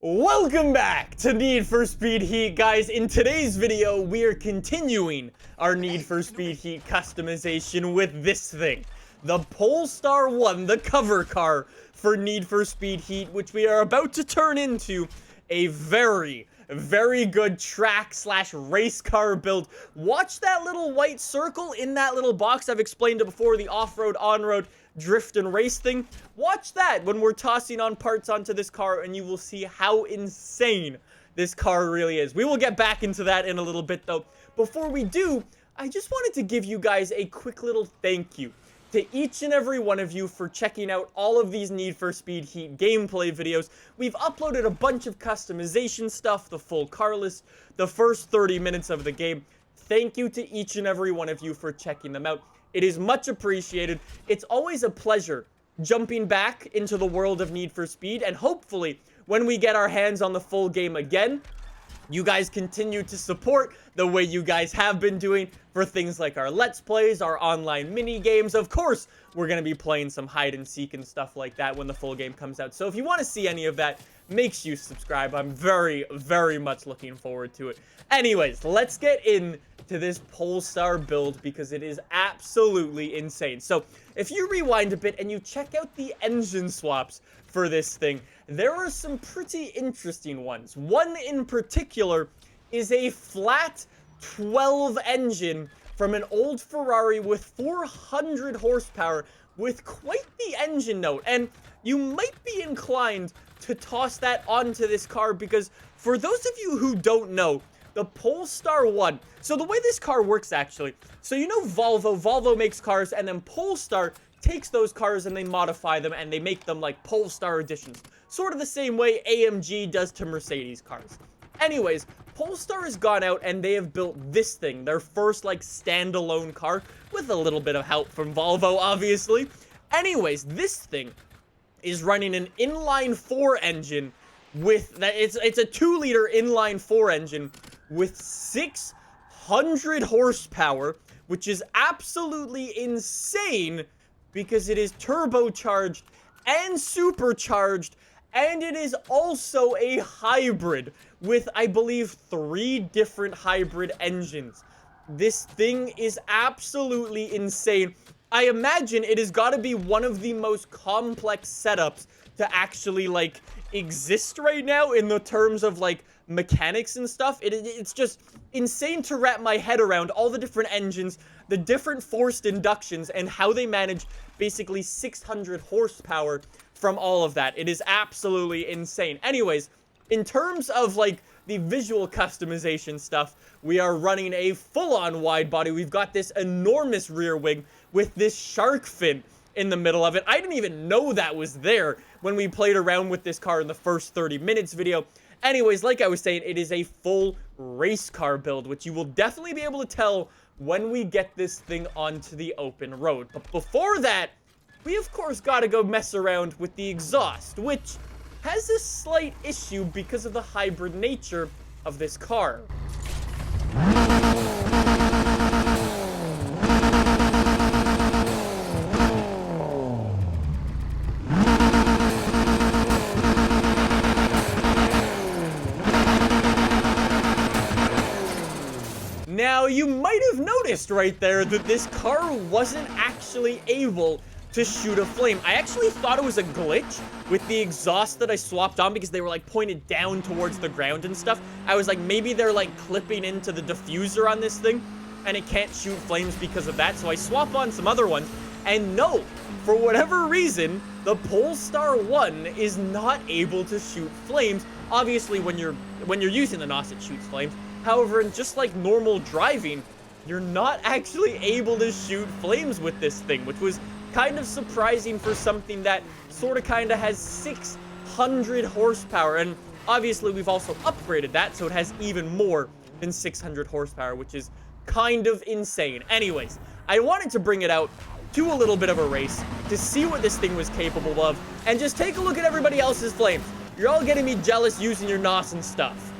Welcome back to Need for Speed Heat, guys. In today's video, we are continuing our Need for Speed Heat customization with this thing. The Polestar 1, the cover car for Need for Speed Heat, which we are about to turn into a very good track/race car build. Watch that little white circle in that little box. I've explained it before, the off-road, on-road, drift and race thing. Watch that when we're tossing on parts onto this car, and you will see how insane this car really is. We will get back into that in a little bit, though. Before we do, I just wanted to give you guys a quick little thank you to each and every one of you for checking out all of these Need for Speed Heat gameplay videos. We've uploaded a bunch of customization stuff, the full car list, the first 30 minutes of the game. Thank you to each and every one of you for checking them out. It is much appreciated. It's always a pleasure jumping back into the world of Need for Speed, and hopefully, when we get our hands on the full game again, you guys continue to support the way you guys have been doing for things like our Let's Plays, our online mini games. Of course, we're going to be playing some hide and seek and stuff like that when the full game comes out. So if you want to see any of that, make sure you subscribe. I'm very much looking forward to it. Anyways, let's get into this Polestar build because it is absolutely insane. So if you rewind a bit and you check out the engine swaps for this thing, there are some pretty interesting ones. One in particular is a flat 12 engine from an old Ferrari with 400 horsepower with quite the engine note. And you might be inclined to toss that onto this car because for those of you who don't know, the Polestar 1, so the way this car works actually, so you know Volvo makes cars, and then Polestar takes those cars and they modify them and they make them like Polestar editions. Sort of the same way AMG does to Mercedes cars. Anyways, Polestar has gone out and they have built this thing, their first like standalone car, with a little bit of help from Volvo, obviously. Anyways, this thing is running an inline-4 engine with that. It's a 2-liter inline-4 engine with 600 horsepower, which is absolutely insane because it is turbocharged and supercharged, and it is also a hybrid with, I believe, 3 different hybrid engines. This thing is absolutely insane. I imagine it has got to be one of the most complex setups to actually, like, exist right now in the terms of, like, mechanics and stuff. It's just insane to wrap my head around all the different engines, the different forced inductions, and how they manage basically 600 horsepower from all of that. It is absolutely insane. Anyways, in terms of like the visual customization stuff, we are running a full-on wide body. We've got this enormous rear wing with this shark fin in the middle of it. I didn't even know that was there when we played around with this car in the first 30 minutes video. Anyways, like I was saying, it is a full race car build, which you will definitely be able to tell when we get this thing onto the open road. But before that, we of course got to go mess around with the exhaust, which has a slight issue because of the hybrid nature of this car. Now, you might have noticed right there that this car wasn't actually able to shoot a flame. I actually thought it was a glitch with the exhaust that I swapped on because they were like pointed down towards the ground and stuff. I was like, maybe they're like clipping into the diffuser on this thing and it can't shoot flames because of that. So I swap on some other ones, and no, for whatever reason, the Polestar 1 is not able to shoot flames. Obviously, when you're using the NOS, it shoots flames. However, in just like normal driving, you're not actually able to shoot flames with this thing, which was kind of surprising for something that sort of kind of has 600 horsepower. And obviously, we've also upgraded that, so it has even more than 600 horsepower, which is kind of insane. Anyways, I wanted to bring it out to a little bit of a race to see what this thing was capable of, and just take a look at everybody else's flames. You're all getting me jealous using your NOS and stuff.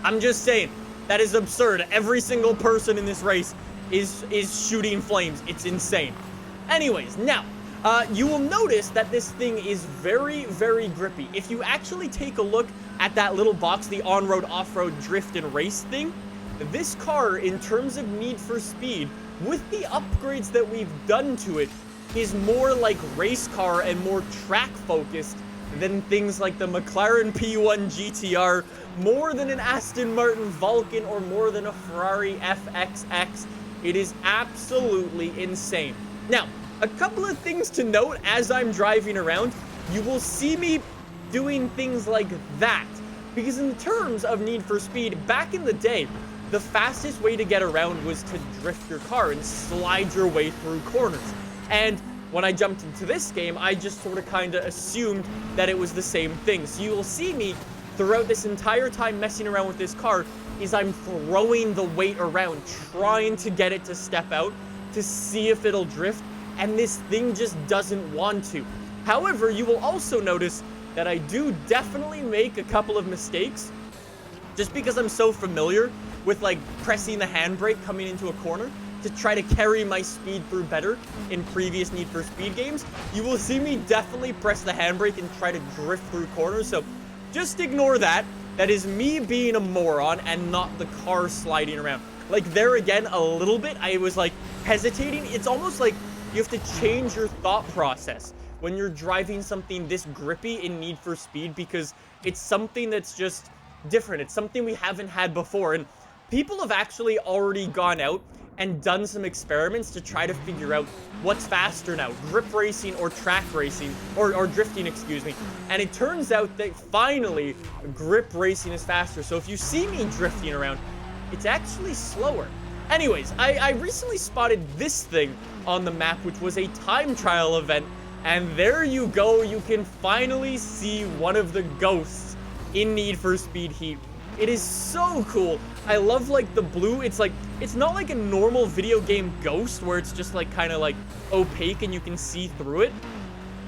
I'm just saying, that is absurd. Every single person in this race is shooting flames. It's insane. Anyways, now, you will notice that this thing is very, very grippy. If you actually take a look at that little box, the on-road, off-road, drift, and race thing, this car, in terms of Need for Speed, with the upgrades that we've done to it, is more like race car and more track focused than things like the McLaren P1 GTR, more than an Aston Martin Vulcan, or more than a Ferrari FXX. It is absolutely insane. Now, a couple of things to note as I'm driving around. You will see me doing things like that, because in terms of Need for Speed, back in the day, the fastest way to get around was to drift your car and slide your way through corners. And when I jumped into this game, I just sort of kind of assumed that it was the same thing. So you will see me throughout this entire time messing around with this car is I'm throwing the weight around, trying to get it to step out to see if it'll drift, and this thing just doesn't want to. However, you will also notice that I do definitely make a couple of mistakes just because I'm so familiar with like pressing the handbrake coming into a corner to try to carry my speed through better in previous Need for Speed games. You will see me definitely press the handbrake and try to drift through corners, so just ignore that. That is me being a moron and not the car sliding around. Like there again, a little bit, I was like hesitating. It's almost like you have to change your thought process when you're driving something this grippy in Need for Speed, because it's something that's just different. It's something we haven't had before, and people have actually already gone out and done some experiments to try to figure out what's faster now, grip racing or track racing, or drifting, excuse me. And it turns out that finally, grip racing is faster. So if you see me drifting around, it's actually slower. Anyways, I recently spotted this thing on the map, which was a time trial event. And there you go, you can finally see one of the ghosts in Need for Speed Heat. It is so cool. I love like the blue. It's not like a normal video game ghost where it's just like kind of like opaque and you can see through it.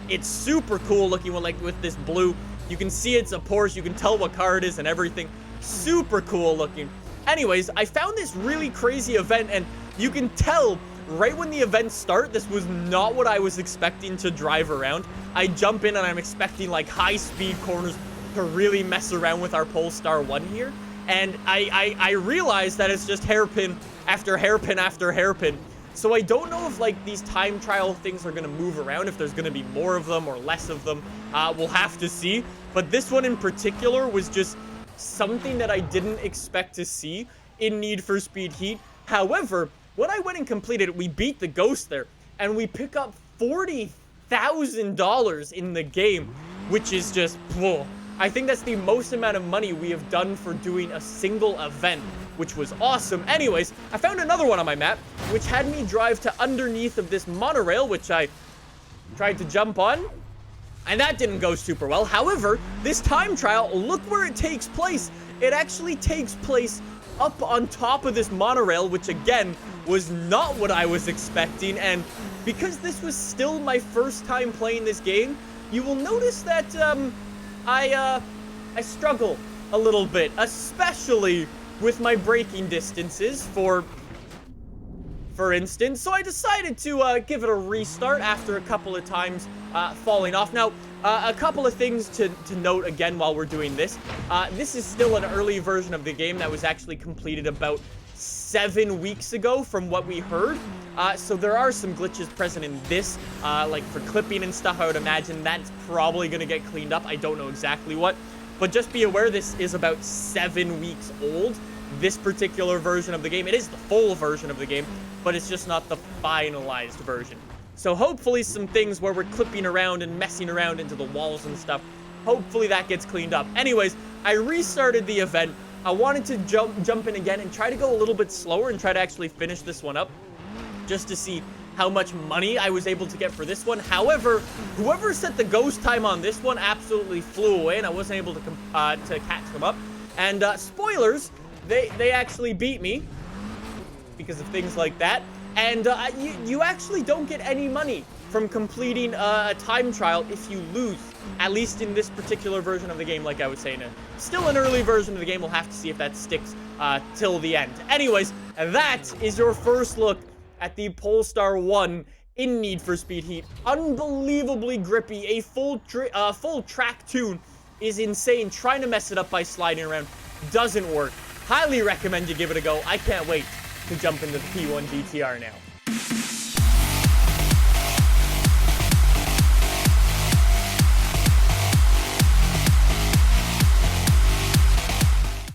It's super cool looking with this blue. You can see it's a Porsche. You can tell what car it is and everything. Super cool looking. Anyways, I found this really crazy event, and you can tell right when the events start, this was not what I was expecting to drive around. I jump in and I'm expecting like high speed corners to really mess around with our Polestar 1 here. And I realized that it's just hairpin after hairpin after hairpin. So I don't know if like these time trial things are going to move around, if there's going to be more of them or less of them. We'll have to see. But this one in particular was just something that I didn't expect to see in Need for Speed Heat. However, when I went and completed it, we beat the ghost there, and we pick up $40,000 in the game, which is just, whoa. I think that's the most amount of money we have done for doing a single event, which was awesome. Anyways, I found another one on my map, which had me drive to underneath of this monorail, which I tried to jump on, and that didn't go super well. However, this time trial, look where it takes place. It actually takes place up on top of this monorail, which again was not what I was expecting. And because this was still my first time playing this game, you will notice that I struggle a little bit, especially with my braking distances, for instance. So I decided to give it a restart after a couple of times falling off. Now, a couple of things to note again while we're doing this. This is still an early version of the game that was actually completed about 7 weeks ago from what we heard. So there are some glitches present in this, like for clipping and stuff. I would imagine that's probably going to get cleaned up. I don't know exactly what, but just be aware this is about 7 weeks old, this particular version of the game. It is the full version of the game, but it's just not the finalized version. So hopefully some things where we're clipping around and messing around into the walls and stuff, hopefully that gets cleaned up. Anyways, I restarted the event. I wanted to jump in again and try to go a little bit slower and try to actually finish this one up, just to see how much money I was able to get for this one. However, whoever set the ghost time on this one absolutely flew away, and I wasn't able to catch them up. And spoilers, they actually beat me because of things like that. And you actually don't get any money from completing a time trial if you lose, at least in this particular version of the game, like I was saying. Still an early version of the game. We'll have to see if that sticks till the end. Anyways, that is your first look at the Polestar 1 in Need for Speed Heat. Unbelievably grippy. A full track tune is insane. Trying to mess it up by sliding around doesn't work. Highly recommend you give it a go. I can't wait to jump into the P1 GTR now.